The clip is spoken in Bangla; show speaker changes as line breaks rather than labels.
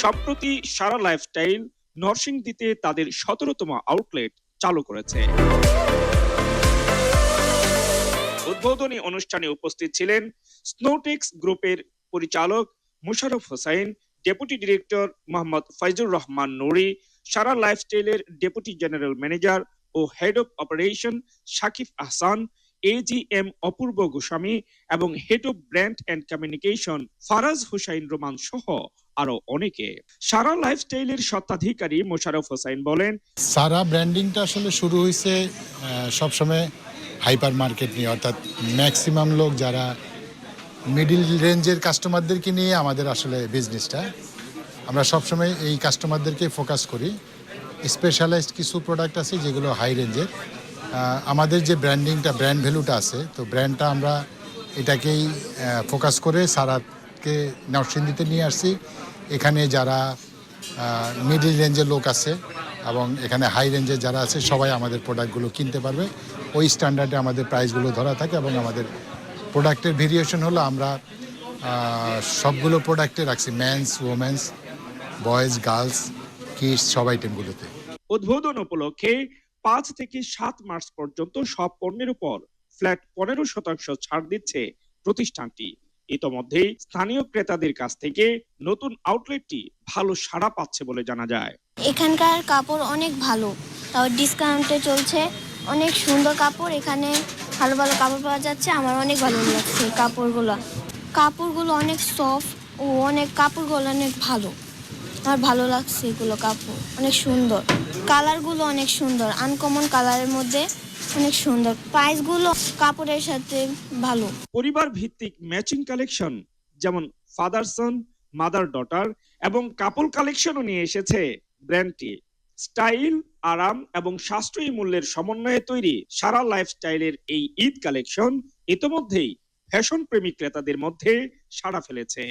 সম্প্রতি সারা লাইফস্টাইল নরসিংদীতে তাদের ১৭তম আউটলেট চালু করেছে। উদ্বোধনী অনুষ্ঠানে উপস্থিত ছিলেন স্নোটেক্স গ্রুপের পরিচালক মুশারফ হোসাইন, ডেপুটি ডিরেক্টর মোহাম্মদ ফাইজুর রহমান নুরি, সারা লাইফস্টাইলের ডেপুটি জেনারেল ম্যানেজার ও head of operation Shakib Ahsan, AGM Apurba Goswami এবং head of brand and communication Faraz Hussain Roman সহ আরো অনেকে। সারা লাইফস্টাইলের স্বত্বাধিকারী মোশারফ হোসাইন বলেন,
সারা ব্র্যান্ডিংটা আসলে শুরু হয়েছে সবসময় হাইপার মার্কেট নিয়ে, অর্থাৎ ম্যাক্সিমাম লোক যারা মিডিল রেঞ্জের কাস্টমারদেরকে নিয়ে আমাদের আসলে বিজনেসটা। আমরা সবসময় এই কাস্টমারদেরকে ফোকাস করি। স্পেশালাইজড কিছু প্রোডাক্ট আছে যেগুলো হাই রেঞ্জের। আমাদের যে ব্র্যান্ডিংটা, ব্র্যান্ড ভ্যালুটা আছে, তো ব্র্যান্ডটা আমরা এটাকেই ফোকাস করে সারাকে নরসিংদীতে নিয়ে আসছি। এখানে যারা মিডিল রেঞ্জের লোক আছে এবং এখানে হাই রেঞ্জের যারা আছে সবাই আমাদের প্রোডাক্টগুলো কিনতে পারবে। ওই স্ট্যান্ডার্ডে আমাদের প্রাইসগুলো ধরা থাকে এবং আমাদের প্রোডাক্টের ভেরিয়েশন হলো আমরা সবগুলো প্রোডাক্টে রাখছি men's, women's, boys, girls, kids সব আইটেমগুলোতে।
উদ্বোধন উপলক্ষে ৫ থেকে ৭ মার্চ পর্যন্ত সব পণ্যের উপর ফ্ল্যাট ১৫% ছাড় দিচ্ছে প্রতিষ্ঠানটি। ইতোমধ্যেই স্থানীয় ক্রেতাদের কাছ থেকে নতুন আউটলেটটি ভালো সাড়া পাচ্ছে বলে জানা যায়।
এখানকার কাপড় অনেক ভালো, তাও ডিসকাউন্টে চলছে, অনেক সুন্দর কাপড়, এখানে ভালো ভালো কাপড় পাওয়া যাচ্ছে। আমার অনেক ভালো লাগছে কাপড়গুলো অনেক সফট ও কাপড়গুলো অনেক ভালো। আমার ভালো লাগছে, এগুলো কাপড় অনেক সুন্দর, কালারগুলো অনেক সুন্দর, আনকমন কালারের মধ্যে অনেক সুন্দর। প্রাইসগুলো কাপড়ের সাথে ভালো।
পরিবার ভিত্তিক ম্যাচিং কালেকশন যেমন ফাদার সন, মাদার ডটার এবং কাপল কালেকশনও নিয়ে এসেছে ব্র্যান্ডটি। স্টাইল, আরাম এবং সাশ্রয়ী মূল্যের সমন্বয়ে তৈরি সারা লাইফস্টাইলের এই ঈদ কালেকশন ইতোমধ্যেই ফ্যাশন প্রেমী ক্রেতাদের মধ্যে সাড়া ফেলেছে।